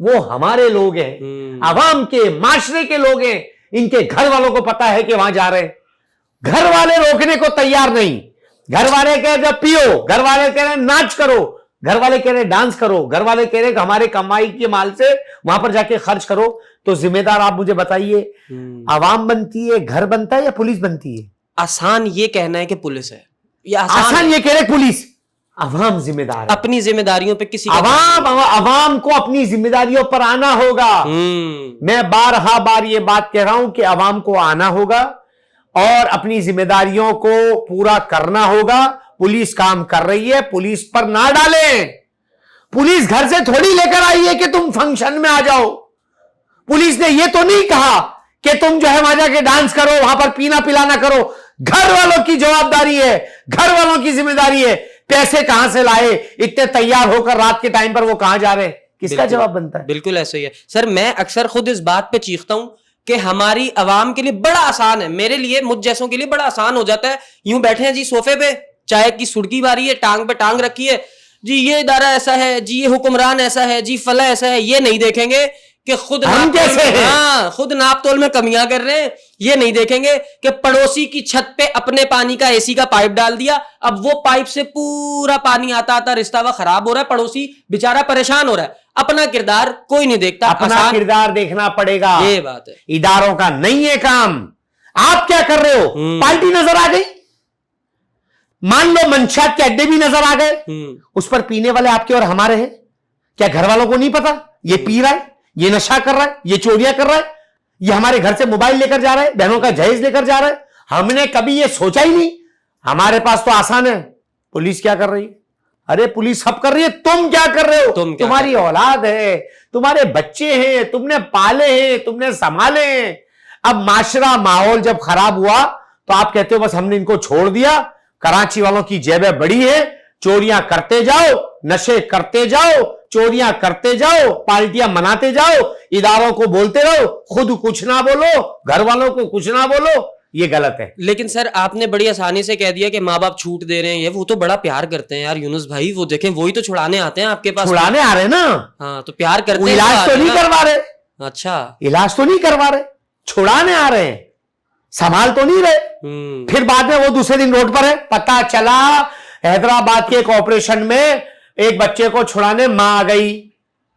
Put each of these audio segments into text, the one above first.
وہ ہمارے لوگ ہیں, عوام کے, معاشرے کے لوگ ہیں. ان کے گھر والوں کو پتا ہے کہ وہاں جا رہے ہیں. گھر والے روکنے کو تیار نہیں. گھر والے کہہ رہے پیو, گھر والے کہہ رہے ناچ کرو, گھر والے کہہ رہے ڈانس کرو, گھر والے کہہ رہے کہ ہمارے کمائی کے مال سے وہاں پر جا کے خرچ کرو. تو ذمہ دار آپ مجھے بتائیے, عوام بنتی ہے, گھر بنتا ہے یا پولیس بنتی ہے؟ آسان یہ کہنا ہے کہ پولیس ہے, آسان یہ کہہ رہے پولیس. عوام ذمہ دار ہے. اپنی ذمہ داریوں پہ کسی عوام کو اپنی ذمہ داریوں پر آنا ہوگا. میں بار یہ بات کہہ رہا ہوں کہ عوام کو آنا ہوگا اور اپنی ذمہ داریوں کو پورا کرنا ہوگا. پولیس کام کر رہی ہے, پولیس پر نہ ڈالیں. پولیس گھر سے تھوڑی لے کر آئی ہے کہ تم فنکشن میں آ جاؤ. پولیس نے یہ تو نہیں کہا کہ تم جو ہے وہاں جا کے ڈانس کرو, وہاں پر پینا پلانا کرو. گھر والوں کی جواب داری ہے, گھر والوں کی ذمہ داری ہے. پیسے کہاں سے لائے, اتنے تیار ہو کر رات کے ٹائم پر وہ کہاں جا رہے ہیں, کس کا جواب بنتا ہے؟ بالکل ایسا ہی ہے سر. میں اکثر خود اس بات پہ چیختا ہوں کہ ہماری عوام کے لیے بڑا آسان ہے, میرے لیے, مجھ جیسوں کے لیے بڑا آسان ہو جاتا ہے. یوں بیٹھے ہیں جی صوفے پہ, چائے کی سڑکی باری ہے, ٹانگ پہ ٹانگ رکھی ہے, جی یہ ادارہ ایسا ہے, جی یہ حکمران ایسا ہے, جی فلاں ایسا ہے. یہ نہیں دیکھیں گے کہ خود خود ناپ تول میں کمیاں کر رہے ہیں. یہ نہیں دیکھیں گے کہ پڑوسی کی چھت پہ اپنے پانی کا AC کا پائپ ڈال دیا, اب وہ پائپ سے پورا پانی آتا آتا رشتہ وہ خراب ہو رہا ہے, پڑوسی بیچارہ پریشان ہو رہا ہے. اپنا کردار کوئی نہیں دیکھتا. اپنا کردار دیکھنا پڑے گا, یہ بات ہے. اداروں کا نہیں ہے کام. آپ کیا کر رہے ہو؟ پارٹی نظر آ گئی, مان لو منشیات کے اڈے بھی نظر آ گئے, اس پر پینے والے آپ کے اور ہمارے ہیں. کیا گھر والوں کو نہیں پتا یہ پی رہا ہے, یہ نشہ کر رہا ہے, یہ چوریاں کر رہا ہے, یہ ہمارے گھر سے موبائل لے کر جا رہا ہے, بہنوں کا جہیز لے کر جا رہا ہے؟ ہم نے کبھی یہ سوچا ہی نہیں. ہمارے پاس تو آسان ہے. پولیس کیا کر رہی ہے؟ ارے پولیس سب کر رہی ہے, تم کیا کر رہے ہو؟ تمہاری اولاد ہے, تمہارے بچے ہیں, تم نے پالے ہیں, تم نے سنبھالے ہیں. اب معاشرہ ماحول جب خراب ہوا تو آپ کہتے ہو بس ہم نے ان کو چھوڑ دیا. کراچی والوں کی جیبیں بڑی ہیں, چوریاں کرتے جاؤ, نشے کرتے جاؤ, چوریاں کرتے جاؤ, پارٹیاں مناتے جاؤ, اداروں کو بولتے رہو, خود کچھ نہ بولو, گھر والوں کو کچھ نہ بولو. یہ غلط ہے. لیکن سر آپ نے بڑی آسانی سے کہہ دیا کہ ماں باپ چھوٹ دے رہے ہیں, وہ تو بڑا پیار کرتے ہیں یار یونس بھائی. وہ دیکھیں وہی تو چھڑانے آتے ہیں آپ کے پاس. چھڑانے آ رہے ہیں نا. ہاں تو پیار کرتے ہیں, علاج تو نہیں کروا رہے. اچھا علاج تو نہیں کروا رہے, چھڑانے آ رہے ہیں, سنبھال تو نہیں رہے. پھر بعد میں وہ دوسرے دن روڈ پر ہے. پتا چلا حیدرآباد کے ایک آپریشن میں ایک بچے کو چھڑانے ماں آ گئی,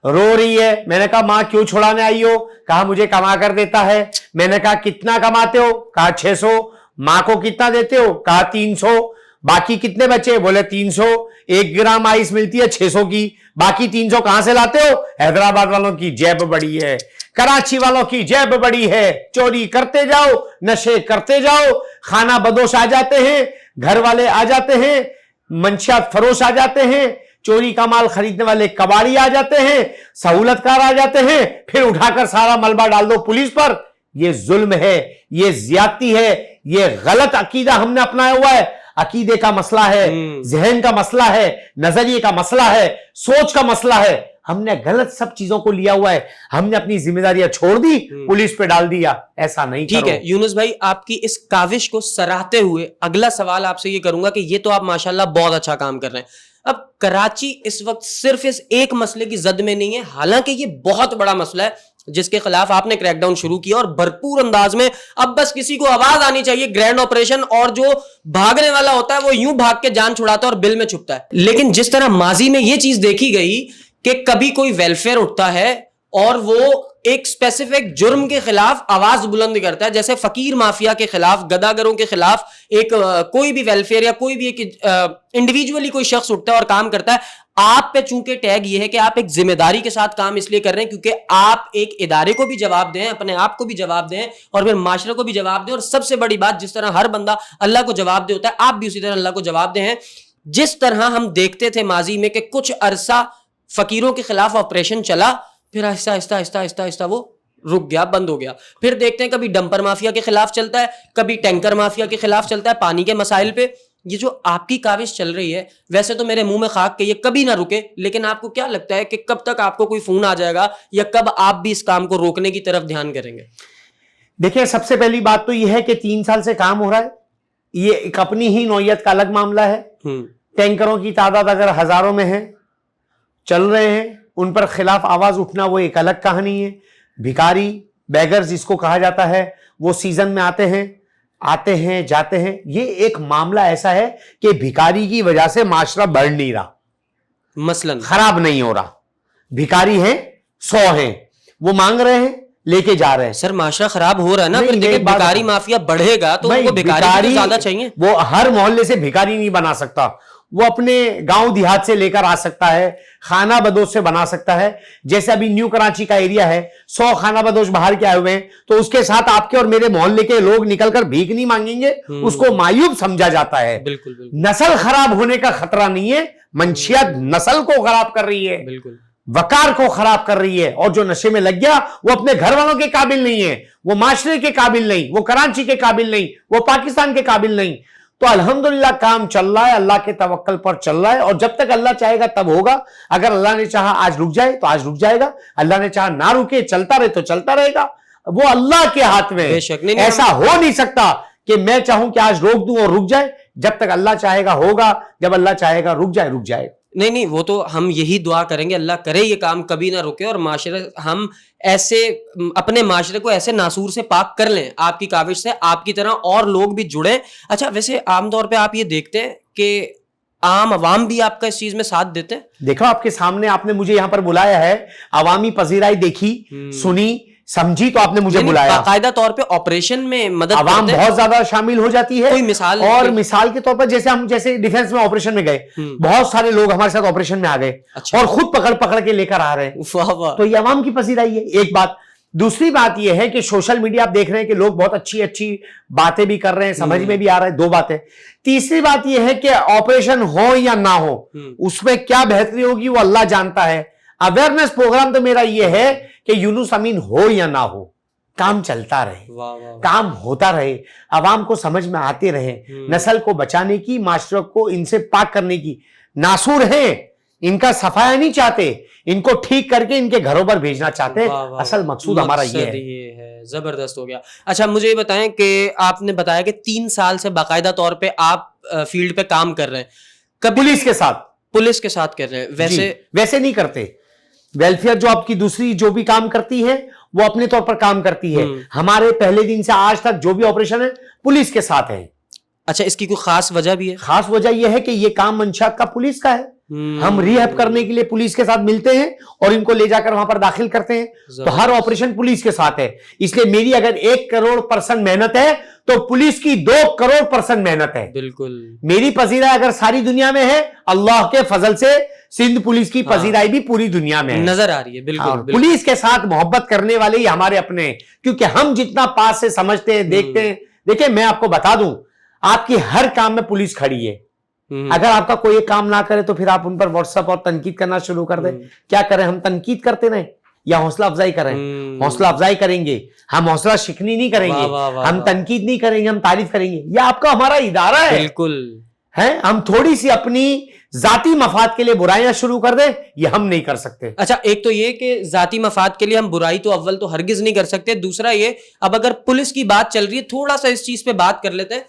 رو رہی ہے. میں نے کہا ماں کیوں چھڑانے آئی ہو؟ کہا مجھے کما کر دیتا ہے. میں نے کہا کتنا کماتے ہو؟ کہا 600. ماں کو کتنا دیتے ہو؟ کہا 300. باقی کتنے بچے؟ بولے 300. 1 گرام آئس ملتی ہے 600 کی, باقی 300 کہاں سے لاتے ہو؟ حیدرآباد والوں کی جیب بڑی ہے, کراچی والوں کی جیب بڑی ہے, چوری کرتے جاؤ, نشے کرتے جاؤ, کھانا بدوش آ جاتے ہیں, گھر والے آ جاتے ہیں, منشیات فروش آ جاتے ہیں, چوری کا مال خریدنے والے کباڑی آ جاتے ہیں, سہولت کار آ جاتے ہیں, پھر اٹھا کر سارا ملبہ ڈال دو پولیس پر. یہ ظلم ہے, یہ زیادتی ہے, یہ غلط عقیدہ ہم نے اپنایا ہوا ہے. عقیدے کا مسئلہ ہے, ذہن کا مسئلہ ہے, نظریے کا مسئلہ ہے, سوچ کا مسئلہ ہے. ہم نے غلط سب چیزوں کو لیا ہوا ہے. ہم نے اپنی ذمہ داریاں چھوڑ دی, پولیس پہ ڈال دیا. ایسا نہیں کرو. ٹھیک ہے یونس بھائی, آپ کی اس کاوش کو سراہتے ہوئے اگلا سوال آپ سے یہ کروں گا کہ یہ تو آپ ماشاءاللہ بہت اچھا کام کر رہے ہیں. اب کراچی اس وقت صرف اس ایک مسئلے کی زد میں نہیں ہے, حالانکہ یہ بہت بڑا مسئلہ ہے جس کے خلاف آپ نے کریک ڈاؤن شروع کیا اور بھرپور انداز میں. اب بس کسی کو آواز آنی چاہیے گرینڈ آپریشن, اور جو بھاگنے والا ہوتا ہے وہ یوں بھاگ کے جان چھڑاتا ہے اور بل میں چھپتا ہے. لیکن جس طرح ماضی میں یہ چیز دیکھی گئی کہ کبھی کوئی ویلفیئر اٹھتا ہے اور وہ ایک اسپیسیفک جرم کے خلاف آواز بلند کرتا ہے, جیسے فقیر مافیا کے خلاف, گداگروں کے خلاف ایک کوئی بھی ویلفیئر یا کوئی بھی ایک انڈیویجولی کوئی شخص اٹھتا ہے اور کام کرتا ہے. آپ پہ چونکہ ٹیگ یہ ہے کہ آپ ایک ذمہ داری کے ساتھ کام اس لیے کر رہے ہیں کیونکہ آپ ایک ادارے کو بھی جواب دیں, اپنے آپ کو بھی جواب دیں, اور پھر معاشرے کو بھی جواب دیں. اور سب سے بڑی بات, جس طرح ہر بندہ اللہ کو جواب دے ہوتا ہے, آپ بھی اسی طرح اللہ کو جواب دیں ہیں. جس طرح ہم دیکھتے تھے ماضی میں کہ کچھ عرصہ فقیروں کے خلاف آپریشن چلا, پھر آہستہ آہستہ آہستہ آہستہ آہستہ وہ رک گیا, بند ہو گیا. پھر دیکھتے ہیں کبھی ڈمپر مافیا کے خلاف چلتا ہے, کبھی ٹینکر مافیا کے خلاف چلتا ہے پانی کے مسائل پہ. یہ جو آپ کی کاوش چل رہی ہے, ویسے تو میرے منہ میں خاک کہ یہ کبھی نہ رکے, لیکن آپ کو کیا لگتا ہے کہ کب تک آپ کو کوئی فون آ جائے گا یا کب آپ بھی اس کام کو روکنے کی طرف دھیان کریں گے؟ دیکھیں, سب سے پہلی بات تو یہ ہے کہ 3 سال سے کام ہو رہا ہے, یہ ایک اپنی ہی نوعیت کا الگ معاملہ ہے. ٹینکروں کی تعداد اگر ہزاروں میں ہے, چل رہے ہیں, ان پر خلاف آواز اٹھنا وہ ایک الگ کہانی ہے. بھکاری بیگر جس کو کہا جاتا ہے وہ سیزن میں آتے ہیں جاتے ہیں. یہ ایک معاملہ ایسا ہے کہ بھکاری کی وجہ سے معاشرہ بڑھ نہیں رہا, مثلا خراب نہیں ہو رہا. بھکاری ہیں 100 ہیں, وہ مانگ رہے ہیں, لے کے جا رہے ہیں. سر معاشرہ خراب ہو رہا ہے نا, نہیں, پھر دیکھیں ایک بات بھکاری مافیا بڑھے گا تو ان کو بھکاری زیادہ چاہیے. وہ ہر محلے سے بھکاری نہیں بنا سکتا, وہ اپنے گاؤں دیہات سے لے کر آ سکتا ہے, خانہ بدوش سے بنا سکتا ہے. جیسے ابھی نیو کراچی کا ایریا ہے, 100 خانہ بدوش باہر کے آئے ہوئے ہیں, تو اس کے ساتھ آپ کے اور میرے محلے کے لوگ نکل کر بھیک نہیں مانگیں گے, اس کو معیوب سمجھا جاتا ہے. بالکل نسل خراب ہونے کا خطرہ نہیں ہے, منشیات نسل کو خراب کر رہی ہے, بالکل وقار کو خراب کر رہی ہے. اور جو نشے میں لگ گیا وہ اپنے گھر والوں کے قابل نہیں ہے, وہ معاشرے کے قابل نہیں, وہ کراچی کے قابل نہیں, وہ پاکستان کے قابل نہیں. تو الحمدللہ کام چل رہا ہے, اللہ کے توکل پر چل رہا ہے, اور جب تک اللہ چاہے گا تب ہوگا. اگر اللہ نے چاہا آج رک جائے تو آج رک جائے گا, اللہ نے چاہا نہ رکے چلتا رہے تو چلتا رہے گا. وہ اللہ کے ہاتھ میں ہے. ایسا ہو نہیں سکتا کہ میں چاہوں کہ آج روک دوں اور رک جائے. جب تک اللہ چاہے گا ہوگا, جب اللہ چاہے گا رک جائے. نہیں, وہ تو ہم یہی دعا کریں گے اللہ کرے یہ کام کبھی نہ رکے, اور معاشرے ہم ایسے اپنے معاشرے کو ایسے ناسور سے پاک کر لیں آپ کی کاوش سے, آپ کی طرح اور لوگ بھی جڑیں. اچھا ویسے عام طور پہ آپ یہ دیکھتے ہیں کہ عام عوام بھی آپ کا اس چیز میں ساتھ دیتے ہیں؟ دیکھو آپ کے سامنے, آپ نے مجھے یہاں پر بلایا ہے, عوامی پذیرائی دیکھی, سنی, سمجھی, تو آپ نے مجھے بلایا. باقاعدہ طور پہ آپریشن میں مدد عوام بہت زیادہ شامل ہو جاتی ہے. کوئی مثال؟ اور مثال کے طور پر جیسے ڈیفنس میں آپریشن میں گئے, بہت سارے لوگ ہمارے ساتھ آپریشن میں آ گئے اور خود پکڑ کے لے کر آ رہے ہیں. تو یہ عوام کی پذیرائی ہے, ایک بات. دوسری بات یہ ہے کہ سوشل میڈیا آپ دیکھ رہے ہیں کہ لوگ بہت اچھی باتیں بھی کر رہے ہیں, سمجھ میں بھی آ رہا ہے. 2 باتیں. تیسری بات یہ ہے کہ آپریشن ہو یا نہ ہو, اس میں کیا بہتری ہوگی وہ اللہ جانتا ہے. اویئرنیس پروگرام تو میرا یہ ہے کہ یونس امین ہو یا نہ ہو, کام چلتا رہے, کام ہوتا رہے, عوام کو سمجھ میں آتے رہے, نسل کو بچانے کی, معاشرے کو ان سے پاک کرنے کی. ناسور ہیں, ان کا صفایا نہیں چاہتے, ان کو ٹھیک کر کے ان کے گھروں پر بھیجنا چاہتے ہیں. اصل مقصود ہمارا یہ ہے. زبردست ہو گیا. اچھا مجھے یہ بتائیں کہ آپ نے بتایا کہ 3 سال سے باقاعدہ طور پہ آپ فیلڈ پہ کام کر رہے ہیں, پولیس کے ساتھ کر رہے ہیں. ویسے نہیں کرتے. ویلفیئر جو آپ کی دوسری جو بھی کام کرتی ہے وہ اپنے طور پر کام کرتی ہے. ہمارے پہلے دن سے آج تک جو بھی آپریشن ہے پولیس کے ساتھ ہے. اچھا اس کی کوئی خاص وجہ بھی ہے؟ خاص وجہ یہ ہے کہ یہ کام منشیات کا پولیس کا ہے. ہم ریہیب کرنے کے لیے پولیس کے ساتھ ملتے ہیں اور ان کو لے جا کر وہاں پر داخل کرتے ہیں. تو ہر آپریشن پولیس کے ساتھ ہے. اس لیے میری اگر 1 کروڑ% محنت ہے تو پولیس کی 2 کروڑ% محنت ہے. بالکل. میری پذیرائی اگر ساری دنیا میں ہے, اللہ کے فضل سے سندھ پولیس کی پذیرائی بھی پوری دنیا میں نظر آ رہی ہے. بالکل. پولیس کے ساتھ محبت کرنے والے ہی ہمارے اپنے ہیں, کیونکہ ہم جتنا پاس سے سمجھتے ہیں, دیکھتے ہیں. دیکھیں میں آپ کو بتا دوں, آپ کی ہر کام میں پولیس کھڑی ہے. اگر آپ کا کوئی کام نہ کرے تو پھر آپ ان پر واٹس ایپ اور تنقید کرنا شروع کر دیں. کیا کریں, ہم تنقید کرتے رہیں یا حوصلہ افزائی کریں؟ حوصلہ افزائی کریں گے. ہم حوصلہ شکنی نہیں کریں گے, ہم تنقید نہیں کریں گے, ہم تعریف کریں گے. یہ آپ کا ہمارا ادارہ ہے. بالکل ہے. ہم تھوڑی سی اپنی ذاتی مفاد کے لیے برائیاں شروع کر دیں, یہ ہم نہیں کر سکتے. اچھا ایک تو یہ کہ ذاتی مفاد کے لیے ہم برائی تو اول تو ہرگز نہیں کر سکتے. دوسرا یہ, اب اگر پولیس کی بات چل رہی ہے تھوڑا سا اس چیز پہ بات کر لیتے ہیں.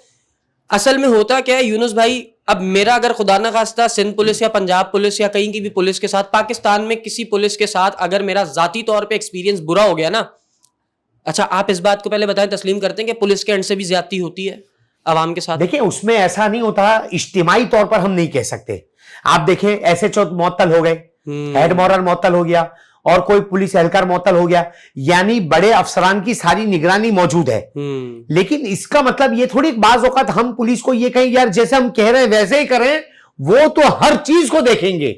اصل میں ہوتا کیا ہے یونس بھائی, اب میرا اگر خدا نہ خواستہ سندھ پولیس یا پنجاب پولیس یا کہیں کی بھی پولیس کے ساتھ, پاکستان میں کسی پولیس کے ساتھ اگر میرا ذاتی طور پہ ایکسپیرینس برا ہو گیا نا, اچھا آپ اس بات کو پہلے بتائیں, تسلیم کرتے ہیں کہ پولیس کے اینڈ سے بھی زیادتی ہوتی ہے عوام کے ساتھ؟ دیکھیں اس میں ایسا نہیں ہوتا, اجتماعی طور پر ہم نہیں کہہ سکتے. آپ دیکھیں ایسے معطل ہو گئے, ہیڈ مورل معطل ہو گیا, اور کوئی پولیس اہلکار معطل ہو گیا, یعنی بڑے افسران کی ساری نگرانی موجود ہے. لیکن اس کا مطلب یہ تھوڑی بعض اوقات ہم پولیس کو یہ کہیں یار جیسے ہم کہہ رہے ہیں ویسے ہی کریں, وہ تو ہر چیز کو دیکھیں گے.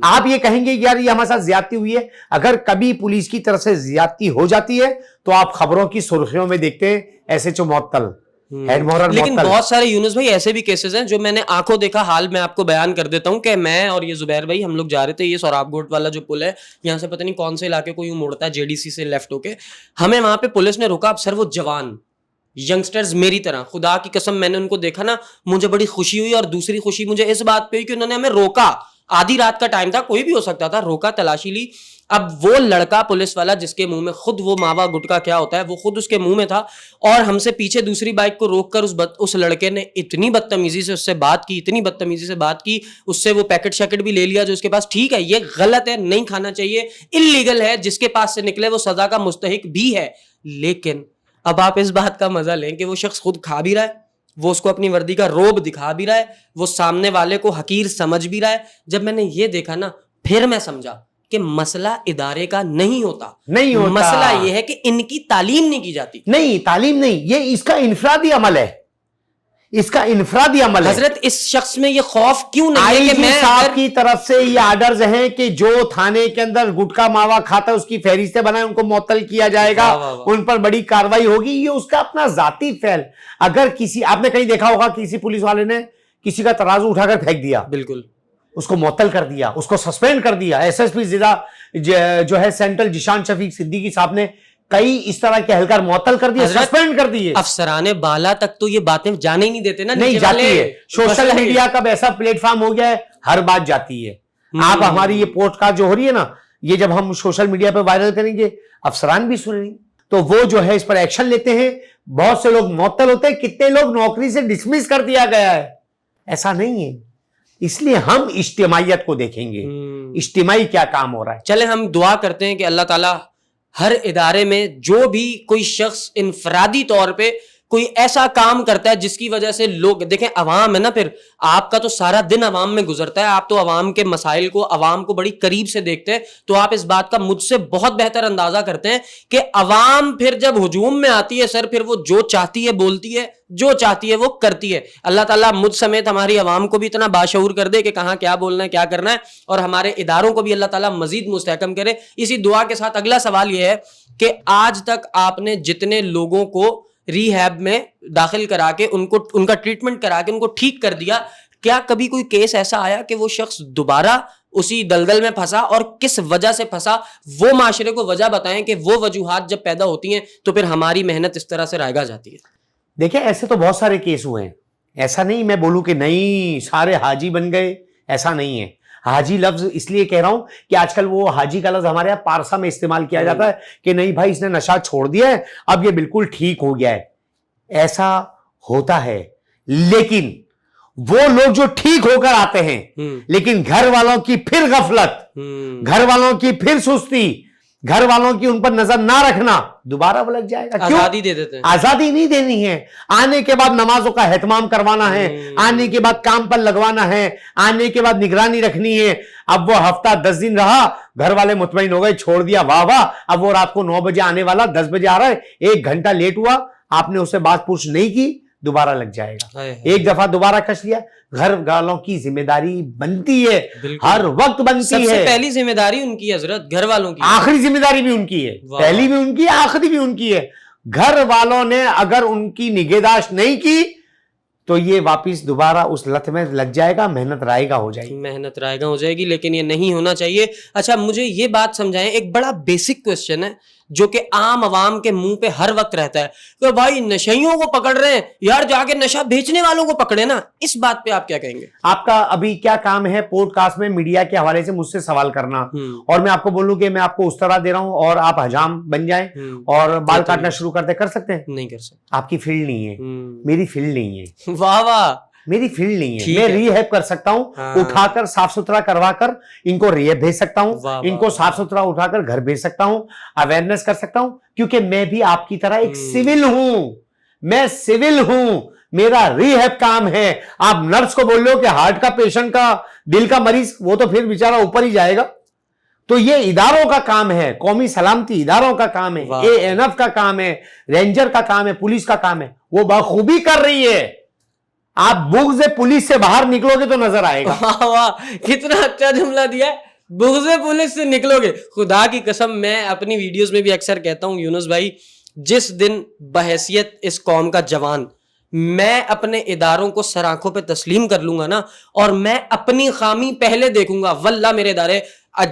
آپ یہ کہیں گے یار یہ ہمارے ساتھ زیادتی ہوئی ہے. اگر کبھی پولیس کی طرف سے زیادتی ہو جاتی ہے تو آپ خبروں کی سرخیوں میں دیکھتے ہیں ایسے معطل. لیکن بہت سارے یونس بھائی ایسے بھی کیسز ہیں جو میں نے آنکھوں دیکھا حال میں آپ کو بیان کر دیتا ہوں کہ میں اور یہ زبیر بھائی ہم لوگ جا رہے تھے, یہ سوراب گوٹ والا جو پل ہے یہاں سے پتہ نہیں کون سے علاقے کو یوں موڑتا ہے JDC سے لیفٹ ہو کے, ہمیں وہاں پہ پولیس نے روکا. اب سر وہ جوان ینگسٹرز میری طرح, خدا کی قسم میں نے ان کو دیکھا نا مجھے بڑی خوشی ہوئی, اور دوسری خوشی مجھے اس بات پہ ہوئی کہ انہوں نے ہمیں روکا آدھی رات کا ٹائم تھا, کوئی بھی ہو سکتا تھا, روکا, تلاشی لی. اب وہ لڑکا پولیس والا جس کے منہ میں خود وہ ماوا گٹکا کیا ہوتا ہے وہ خود اس کے منہ میں تھا, اور ہم سے پیچھے دوسری بائک کو روک کر اس لڑکے نے اتنی بدتمیزی سے اس سے بات کی, اتنی بدتمیزی سے بات کی, اس سے وہ پیکٹ شیکٹ بھی لے لیا جو اس کے پاس. ٹھیک ہے, یہ غلط ہے, نہیں کھانا چاہیے, انلیگل ہے, جس کے پاس سے نکلے وہ سزا کا مستحق بھی ہے. لیکن اب آپ اس بات کا مزہ لیں کہ وہ شخص خود کھا بھی رہا ہے, وہ اس کو اپنی وردی کا روب دکھا بھی رہا ہے, وہ سامنے والے کو حقیر سمجھ بھی رہا ہے. جب میں نے یہ دیکھا نا, پھر میں سمجھا کہ مسئلہ ادارے کا نہیں ہوتا, مسئلہ یہ ہے کہ ان کی تعلیم نہیں کی جاتی. نہیں, تعلیم نہیں, یہ اس کا انفرادی عمل ہے, اس کا انفرادی عمل ہے. حضرت اس شخص میں یہ خوف کیوں نہیں ہے کہ میں صاحب کی طرف سے یہ آرڈرز ہیں کہ جو تھانے کے اندر گٹکا ماوا کھاتا ہے اس کی فہرستیں بنائیں, ان کو معطل کیا جائے گا, ان پر بڑی کاروائی ہوگی. یہ اس کا اپنا ذاتی فعل. اگر کسی, آپ نے کہیں دیکھا ہوگا کسی پولیس والے نے کسی کا ترازو اٹھا کر پھینک دیا, بالکل اس کو معطل کر دیا, اس کو سسپینڈ کر دیا. ایس ایس پی ضلع جو ہے سینٹرل جشان شفیق صدیقی صاحب نے کئی اس طرح کے اہلکار معطل کر دیے, سسپینڈ کر دیے. افسران بالا تک تو یہ باتیں جانے ہی نہیں دیتے نا, نہیں جاتی ہے. سوشل میڈیا کا ایسا پلیٹ فارم ہو گیا ہے, ہر بات جاتی ہے. آپ ہماری یہ پوڈ کاسٹ جو ہو رہی ہے نا, یہ جب ہم سوشل میڈیا پہ وائرل کریں گے, افسران بھی سنیں گے تو وہ جو ہے اس پر ایکشن لیتے ہیں. بہت سے لوگ معطل ہوتے ہیں, کتنے لوگ نوکری سے ڈسمس کر دیا گیا ہے. ایسا نہیں ہے. اس لیے ہم اجتماعیت کو دیکھیں گے, اجتماعی کیا کام ہو رہا ہے. چلے ہم دعا کرتے ہیں کہ اللہ تعالیٰ ہر ادارے میں جو بھی کوئی شخص انفرادی طور پہ کوئی ایسا کام کرتا ہے جس کی وجہ سے لوگ دیکھیں, عوام ہے نا, پھر آپ کا تو سارا دن عوام میں گزرتا ہے, آپ تو عوام کے مسائل کو, عوام کو بڑی قریب سے دیکھتے ہیں, تو آپ اس بات کا مجھ سے بہت بہتر اندازہ کرتے ہیں کہ عوام پھر جب ہجوم میں آتی ہے سر, پھر وہ جو چاہتی ہے بولتی ہے, جو چاہتی ہے وہ کرتی ہے. اللہ تعالیٰ مجھ سمیت ہماری عوام کو بھی اتنا باشعور کر دے کہ کہاں کیا بولنا ہے, کیا کرنا ہے, اور ہمارے اداروں کو بھی اللہ تعالیٰ مزید مستحکم کرے. اسی دعا کے ساتھ اگلا سوال یہ ہے کہ آج تک آپ نے جتنے لوگوں کو ریہیب میں داخل کرا کے ان کا ٹریٹمنٹ کرا کے ان کو ٹھیک کر دیا, کیا کبھی کوئی کیس ایسا آیا کہ وہ شخص دوبارہ اسی دلدل میں پھنسا, اور کس وجہ سے پھنسا وہ معاشرے کو وجہ بتائیں کہ وہ وجوہات جب پیدا ہوتی ہیں تو پھر ہماری محنت اس طرح سے رائگا جاتی ہے. دیکھیں ایسے تو بہت سارے کیس ہوئے ہیں, ایسا نہیں میں بولوں کہ نہیں سارے حاجی بن گئے, ایسا نہیں ہے. حاجی لفظ اس لیے کہہ رہا ہوں کہ آج کل وہ حاجی کا لفظ ہمارے یہاں پارسا میں استعمال کیا جاتا ہے کہ نہیں بھائی اس نے نشہ چھوڑ دیا ہے, اب یہ بالکل ٹھیک ہو گیا ہے. ایسا ہوتا ہے, لیکن وہ لوگ جو ٹھیک ہو کر آتے ہیں لیکن گھر والوں کی پھر غفلت, گھر والوں کی پھر سستی, گھر والوں کی ان پر نظر نہ رکھنا, دوبارہ وہ لگ جائے گا. آزادی دے دیتے ہیں. آزادی نہیں دینی ہے. آنے کے بعد نمازوں کا اہتمام کروانا ہے, آنے کے بعد کام پر لگوانا ہے, آنے کے بعد نگرانی رکھنی ہے. اب وہ ہفتہ 10 دن رہا, گھر والے مطمئن ہو گئے, چھوڑ دیا, واہ واہ. اب وہ رات کو 9 بجے آنے والا 10 بجے آ رہا ہے, 1 گھنٹہ لیٹ ہوا, آپ نے اسے بات پوچھ نہیں کی, دوبارہ لگ جائے گا. ایک دفعہ دوبارہ کش لیا. گھر والوں کی ذمہ داری بنتی ہے, ہر وقت بنتی ہے. سب سے پہلی ذمہ داری ان کی حضرت, گھر والوں کی. آخری ذمہ داری بھی ان کی ہے, پہلی بھی ان کی ہے, آخری بھی ان کی ہے. گھر والوں نے اگر ان کی نگہداشت نہیں کی تو یہ واپس دوبارہ اس لت میں لگ جائے گا, محنت رائے گا ہو جائے گی, محنت رائے گا ہو جائے گی, لیکن یہ نہیں ہونا چاہیے. اچھا مجھے یہ بات سمجھائیں, ایک بڑا بیسک کوسچن ہے جو کہ عام عوام کے منہ پہ ہر وقت رہتا ہے کہ بھائی نشیوں کو پکڑ رہے ہیں, یار جا کے نشہ بیچنے والوں کو پکڑے نا. اس بات پہ آپ کیا کہیں گے؟ آپ کا ابھی کیا کام ہے پوڈ کاسٹ میں میڈیا کے حوالے سے مجھ سے سوال کرنا, اور میں آپ کو بولوں کہ میں آپ کو اس طرح دے رہا ہوں اور آپ حجام بن جائیں اور بال کاٹنا شروع کر سکتے ہیں؟ نہیں کر سکتے. آپ کی فیلڈ نہیں ہے, میری فیلڈ نہیں ہے. واہ واہ, میری فیلڈ نہیں ہے. میں ریہیب کر سکتا ہوں, اٹھا کر صاف ستھرا کروا کر ان کو ریہیب بھیج سکتا ہوں, ان کو صاف ستھرا اٹھا کر گھر بھیج سکتا ہوں, اویئرنیس کر سکتا ہوں, کیونکہ میں بھی آپ کی طرح ایک سول ہوں. میں سول ہوں, میرا ریہیب کام ہے. آپ نرس کو بول لو کہ ہارٹ کا پیشنٹ کا, دل کا مریض, وہ تو پھر بیچارہ اوپر ہی جائے گا. تو یہ اداروں کا کام ہے, قومی سلامتی اداروں کا کام ہے, ANF کا کام ہے, رینجر کا کام ہے, پولیس کا کام ہے, وہ بخوبی کر رہی ہے. آپ بغض پولیس سے باہر نکلو گے تو نظر آئے گا. واہ, کتنا اچھا جملہ دیا ہے, بغض پولیس سے نکلو گے. خدا کی قسم میں اپنی ویڈیوز میں بھی اکثر کہتا ہوں یونس بھائی, جس دن بحیثیت اس قوم کا جوان میں اپنے اداروں کو سر آنکھوں پہ تسلیم کر لوں گا نا, اور میں اپنی خامی پہلے دیکھوں گا, واللہ میرے ادارے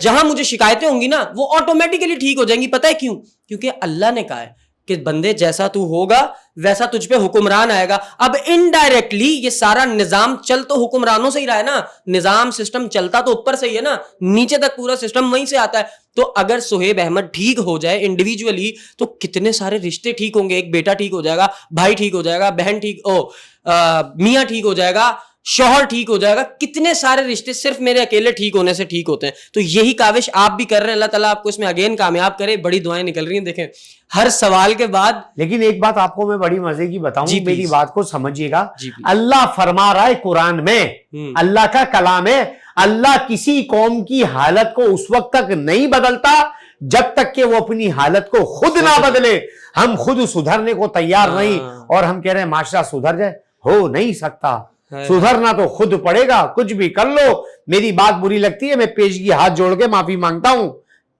جہاں مجھے شکایتیں ہوں گی نا وہ آٹومیٹیکلی ٹھیک ہو جائیں گی. پتہ ہے کیوں؟ کیونکہ اللہ نے کہا ہے کہ بندے جیسا تو ہوگا ویسا تجھ پہ حکمران آئے گا. اب انڈائریکٹلی یہ سارا نظام چل تو حکمرانوں سے ہی رہا ہے نا, نظام سسٹم چلتا تو اوپر سے ہی ہے نا, نیچے تک پورا سسٹم وہیں سے آتا ہے. تو اگر سہیب احمد ٹھیک ہو جائے انڈیویجولی تو کتنے سارے رشتے ٹھیک ہوں گے. ایک بیٹا ٹھیک ہو جائے گا, بھائی ٹھیک ہو جائے گا, بہن ٹھیک میاں ٹھیک ہو جائے گا, شوہر ٹھیک ہو جائے گا. کتنے سارے رشتے صرف میرے اکیلے ٹھیک ہونے سے ٹھیک ہوتے ہیں. تو یہی کاوش آپ بھی کر رہے ہیں, اللہ تعالیٰ آپ کو اس میں اگین کامیاب کرے. بڑی دعائیں نکل رہی ہیں دیکھیں ہر سوال کے بعد. لیکن ایک بات آپ کو میں بڑی مزے کی بتاؤں, میری بات کو سمجھیے گا. اللہ فرما رہا ہے قرآن میں, اللہ کا کلام ہے, اللہ کسی قوم کی حالت کو اس وقت تک نہیں بدلتا جب تک کہ وہ اپنی حالت کو خود نہ بدلے. ہم خود سدھرنے کو تیار نہیں, اور ہم کہہ رہے ہیں معاشرہ سدھر جائے, ہو نہیں سکتا. سدھرنا تو خود پڑے گا, کچھ بھی کر لو. میری بات بری لگتی ہے, میں پیشگی ہاتھ جوڑ کے معافی مانگتا ہوں,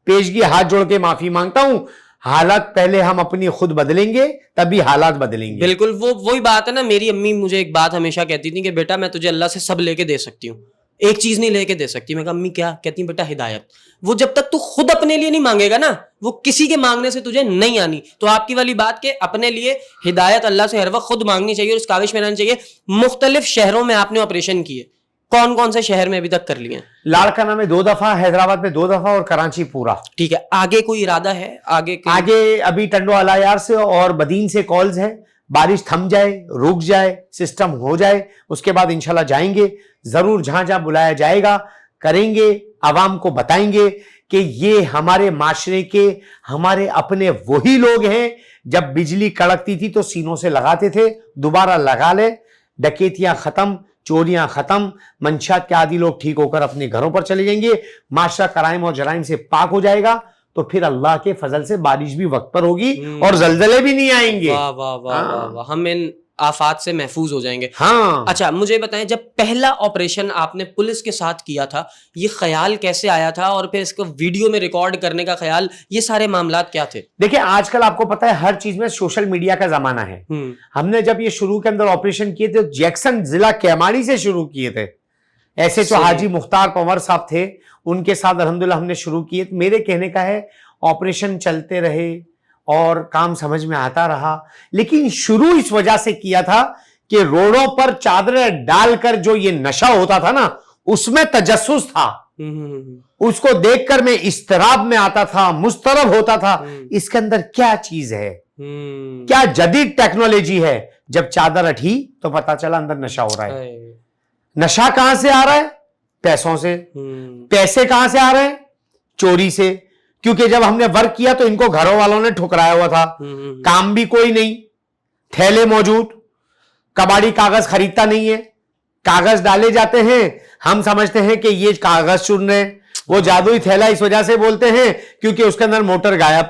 پیشگی ہاتھ جوڑ کے معافی مانگتا ہوں. حالات پہلے ہم اپنی خود بدلیں گے تبھی حالات بدلیں گے. بالکل وہی بات ہے نا. میری امی مجھے ایک بات ہمیشہ کہتی تھی کہ بیٹا میں تجھے اللہ سے سب لے کے دے سکتی ہوں, ایک چیز نہیں لے کے دے سکتی. میں کہا امی کیا؟ کہتی ہیں بیٹا ہدایت. وہ جب تک تو خود اپنے لیے نہیں مانگے گا نا, وہ کسی کے مانگنے سے تجھے نہیں آنی. تو آپ کی والی بات کہ اپنے لیے ہدایت اللہ سے ہر وقت خود مانگنی چاہیے اور اس کاوش میں رہنا چاہیے. مختلف شہروں میں آپ نے آپریشن کیے, کون کون سے شہر میں ابھی تک کر لیے ہیں؟ لاڑکانہ میں 2 دفعہ, حیدرآباد میں 2 دفعہ اور کراچی پورا. ٹھیک ہے, آگے کوئی ارادہ ہے؟ آگے ابھی ٹنڈو علایار سے اور بدین سے کالز ہیں. بارش تھم جائے, رک جائے, سسٹم ہو جائے, اس کے بعد انشاءاللہ جائیں گے ضرور. جہاں جہاں بلایا جائے گا کریں گے, عوام کو بتائیں گے کہ یہ ہمارے معاشرے کے ہمارے اپنے وہی لوگ ہیں. جب بجلی کڑکتی تھی تو سینوں سے لگاتے تھے, دوبارہ لگا لے. ڈکیتیاں ختم, چوریاں ختم, منشیات کے عادی لوگ ٹھیک ہو کر اپنے گھروں پر چلے جائیں گے. معاشرہ کرائم اور جرائم سے پاک ہو جائے گا. تو پھر اللہ کے فضل سے بارش بھی وقت پر ہوگی اور زلزلے بھی نہیں آئیں گے. واہ واہ واہ واہ, ہم ان آفات سے محفوظ ہو جائیں گے. ہاں. اچھا مجھے بتائیں, جب پہلا آپریشن آپ نے پولیس کے ساتھ کیا تھا, یہ خیال کیسے آیا تھا, اور پھر اس کو ویڈیو میں ریکارڈ کرنے کا خیال, یہ سارے معاملات کیا تھے؟ دیکھیں آج کل آپ کو پتا ہے ہر چیز میں سوشل میڈیا کا زمانہ ہے. ہم نے جب یہ شروع کے اندر آپریشن کیے تھے جیکسن ضلع کیماڑی سے شروع کیے تھے. ایسے تو حاجی مختار پنور صاحب تھے, ان کے ساتھ الحمدللہ ہم نے شروع کیے. میرے کہنے کا ہے آپریشن چلتے رہے اور کام سمجھ میں آتا رہا, لیکن شروع اس وجہ سے کیا تھا کہ روڈوں پر چادریں ڈال کر جو یہ نشہ ہوتا تھا نا, اس میں تجسس تھا. اس کو دیکھ کر میں اضطراب میں آتا تھا, مضطرب ہوتا تھا. اس کے اندر کیا چیز ہے, کیا جدید ٹیکنالوجی ہے. جب چادر اٹھی تو پتا چلا اندر نشہ ہو رہا ہے. نشہ کہاں سے آ رہا ہے؟ پیسوں سے. پیسے کہاں سے آ رہے ہیں؟ چوری سے. کیونکہ جب ہم نے ورک کیا تو ان کو گھروں والوں نے ٹھکرایا ہوا تھا, کام بھی کوئی نہیں, تھیلے موجود, کباڑی کاغذ خریدتا نہیں ہے, کاغذ ڈالے جاتے ہیں, ہم سمجھتے ہیں کہ یہ کاغذ چن رہے ہیں. وہ جادوئی تھیلا اس وجہ سے بولتے ہیں کیونکہ اس کے اندر موٹر غائب,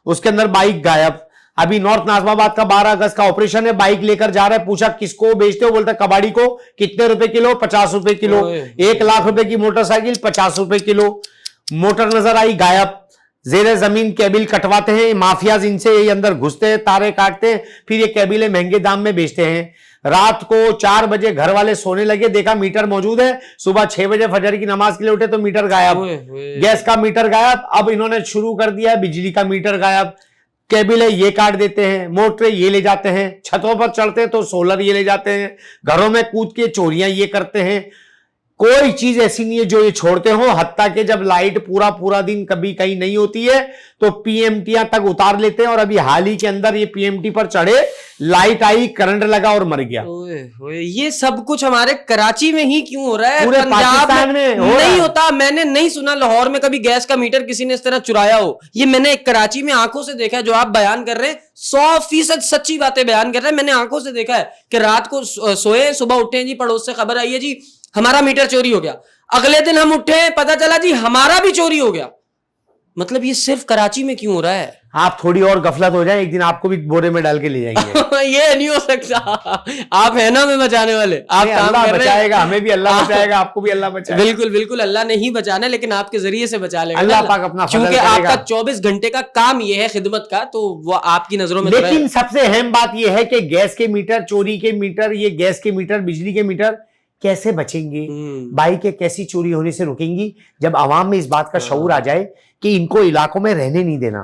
اس کے اندر بائک غائب. ابھی نارتھ ناظم آباد کا 12 اگست کا آپریشن ہے, بائک لے کر جا رہا ہے, پوچھا کس کو بیچتے ہو, بولتا ہے کباڑی کو. کتنے روپے کلو؟ 50 روپے کلو. 1 لاکھ روپے کی موٹر سائیکل 50 روپے کلو. موٹر نظر آئی غائب. زیر زمین کیبل کٹواتے ہیں مافیاز, ان سے یہ اندر گھستے ہیں, تارے کاٹتے ہیں, پھر یہ کیبلیں مہنگے دام میں بیچتے ہیں. رات کو 4 بجے گھر والے سونے لگے, دیکھا میٹر موجود ہے, صبح 6 بجے فجر کی نماز کے لیے اٹھے تو میٹر غائب, گیس کا میٹر غائب. اب انہوں نے شروع کر دیا بجلی کا میٹر غائب. کیبلیں یہ کاٹ دیتے ہیں, موٹریں یہ لے جاتے ہیں, چھتوں پر چڑھتے ہیں تو سولر یہ لے جاتے ہیں, گھروں میں کود کے چوریاں یہ کرتے ہیں. کوئی چیز ایسی نہیں ہے جو یہ چھوڑتے ہو. حتیٰ کہ جب لائٹ پورا دن کبھی کہیں نہیں ہوتی ہے تو پی ایم ٹیاں تک اتار لیتے ہیں. اور ابھی حال ہی کے اندر یہ پی ایم ٹی پر چڑھے, لائٹ آئی, کرنٹ لگا اور مر گیا. یہ سب کچھ ہمارے کراچی میں ہی کیوں ہو رہا ہے؟ پورے پاکستان میں نہیں ہوتا. میں نے نہیں سنا لاہور میں کبھی گیس کا میٹر کسی نے اس طرح چرایا ہو. یہ میں نے کراچی میں آنکھوں سے دیکھا ہے. جو آپ بیان کر رہے ہیں 100% سچی باتیں بیان کر رہے ہیں. میں نے آنکھوں سے دیکھا ہے کہ رات کو سوئے, صبح اٹھے جی پڑوس سے خبر آئی ہے جی ہمارا میٹر چوری ہو گیا. اگلے دن ہم اٹھے, پتا چلا جی ہمارا بھی چوری ہو گیا. مطلب یہ صرف کراچی میں کیوں ہو رہا ہے؟ آپ تھوڑی اور غفلت ہو جائیں, ایک دن آپ کو بھی بورے میں ڈال کے لے جائیں گے. یہ نہیں ہو سکتا. آپ ہیں نا ہمیں بچانے والے, آپ اللہ بچائے گا, ہمیں بھی اللہ بچائے گا, آپ کو بھی اللہ بچائے گا. بالکل بالکل, اللہ نہیں بچانا لیکن آپ کے ذریعے سے بچا لے گا اللہ پاک اپنا فضل کرے گا. کیونکہ آپ کا 24 گھنٹے کا کام یہ ہے خدمت کا, تو وہ آپ کی نظروں میں. لیکن سب سے اہم بات یہ ہے کہ گیس کے میٹر, چوری کے میٹر, یہ گیس کے میٹر, بجلی کے میٹر کیسے بچیں گے؟ بائکیں کیسی چوری ہونے سے رکیں گی؟ جب عوام میں اس بات کا شعور آ جائے کہ ان کو علاقوں میں رہنے نہیں دینا,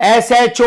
SHO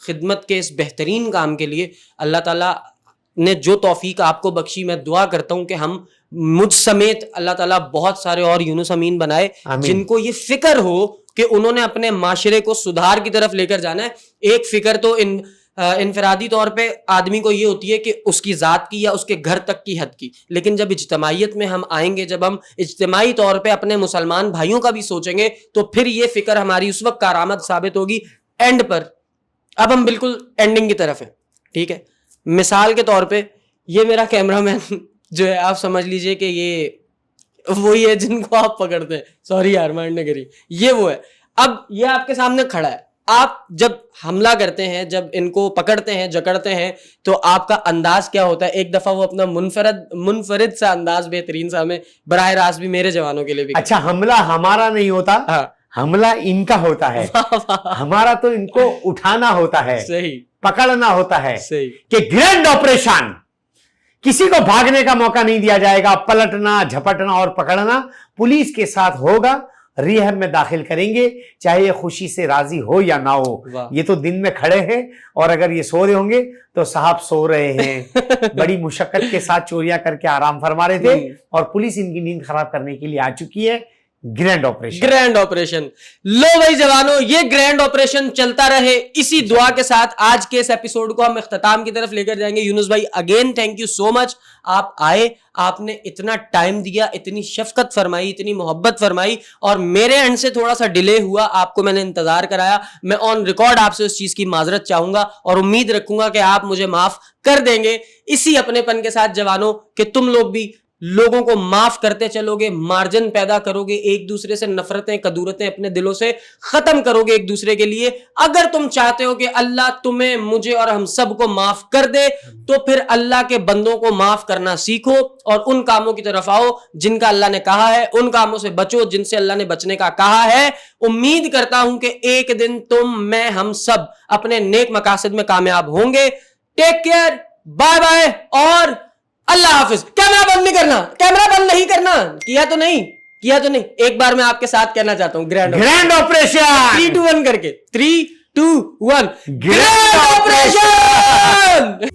خدمت کے اس بہترین کام کے لیے اللہ تعالیٰ نے جو توفیق آپ کو بخشی, میں دعا کرتا ہوں کہ ہم مجھ سمیت اللہ تعالیٰ بہت سارے اور یونس امین بنائے جن کو یہ فکر ہو کہ انہوں نے اپنے معاشرے کو سدھار کی طرف لے کر جانا ہے. ایک فکر تو انفرادی طور پہ آدمی کو یہ ہوتی ہے کہ اس کی ذات کی یا اس کے گھر تک کی حد کی, لیکن جب اجتماعیت میں ہم آئیں گے, جب ہم اجتماعی طور پہ اپنے مسلمان بھائیوں کا بھی سوچیں گے, تو پھر یہ فکر ہماری اس وقت کارآمد ثابت ہوگی. اینڈ پر اب ہم بالکل اینڈنگ کی طرف ہیں, ٹھیک ہے. مثال کے طور پہ یہ میرا کیمرہ مین جو ہے, آپ سمجھ لیجئے کہ یہ وہی ہے جن کو آپ پکڑتے ہیں, سوری یار مائنڈ نہ کریے, یہ وہ ہے. اب یہ آپ کے سامنے کھڑا ہے, آپ جب حملہ کرتے ہیں, جب ان کو پکڑتے ہیں, جکڑتے ہیں, تو آپ کا انداز کیا ہوتا ہے؟ ایک دفعہ وہ اپنا منفرد سا انداز, بہترین سا, ہمیں براہ راست بھی میرے جوانوں کے لیے بھی. اچھا, حملہ ہمارا نہیں ہوتا, حملہ ان کا ہوتا ہے. ہمارا تو ان کو اٹھانا ہوتا ہے, صحیح, پکڑنا ہوتا ہے. صحیح, کہ گرینڈ آپریشن, کسی کو بھاگنے کا موقع نہیں دیا جائے گا. پلٹنا, جھپٹنا اور پکڑنا پولیس کے ساتھ ہوگا. ریہب میں داخل کریں گے, چاہے یہ خوشی سے راضی ہو یا نہ ہو. یہ تو دن میں کھڑے ہیں, اور اگر یہ سو رہے ہوں گے تو صاحب سو رہے ہیں. بڑی مشقت کے ساتھ چوریاں کر کے آرام فرما رہے تھے, اور پولیس ان کی نیند خراب کرنے کے لیے آ چکی ہے. Grand operation, grand operation. لو بھائی جوانوں, یہ گرینڈ آپریشن چلتا رہے. اسی دعا کے ساتھ آج کے اس ایپیسوڈ کو ہم اختتام کی طرف لے کر جائیں گے. یونس بھائی اگین تھینک یو سو مچ, آپ آئے, آپ نے اتنا ٹائم دیا, اتنی شفقت فرمائی, اتنی محبت فرمائی, اور میرے اینڈ سے تھوڑا سا ڈیلے ہوا, آپ کو میں نے انتظار کرایا. میں آن ریکارڈ آپ سے اس چیز کی معذرت چاہوں گا, اور امید رکھوں گا کہ آپ مجھے معاف کر دیں گے. اسی اپنے پن کے ساتھ جوانوں, کہ تم لوگ بھی لوگوں کو معاف کرتے چلو گے, مارجن پیدا کرو گے, ایک دوسرے سے نفرتیں, کدورتیں اپنے دلوں سے ختم کرو گے ایک دوسرے کے لیے. اگر تم چاہتے ہو کہ اللہ تمہیں, مجھے اور ہم سب کو معاف کر دے, تو پھر اللہ کے بندوں کو معاف کرنا سیکھو, اور ان کاموں کی طرف آؤ جن کا اللہ نے کہا ہے, ان کاموں سے بچو جن سے اللہ نے بچنے کا کہا ہے. امید کرتا ہوں کہ ایک دن تم, میں, ہم سب اپنے نیک مقاصد میں کامیاب ہوں گے. ٹیک کیئر, بائے بائے, اور اللہ حافظ. کیمرہ بند نہیں کرنا, کیمرہ بند نہیں کرنا. کیا تو نہیں. ایک بار میں آپ کے ساتھ کہنا چاہتا ہوں, گرینڈ آپریشن 3 2 1 کر کے, 3 2 1 گرینڈ آپریشن.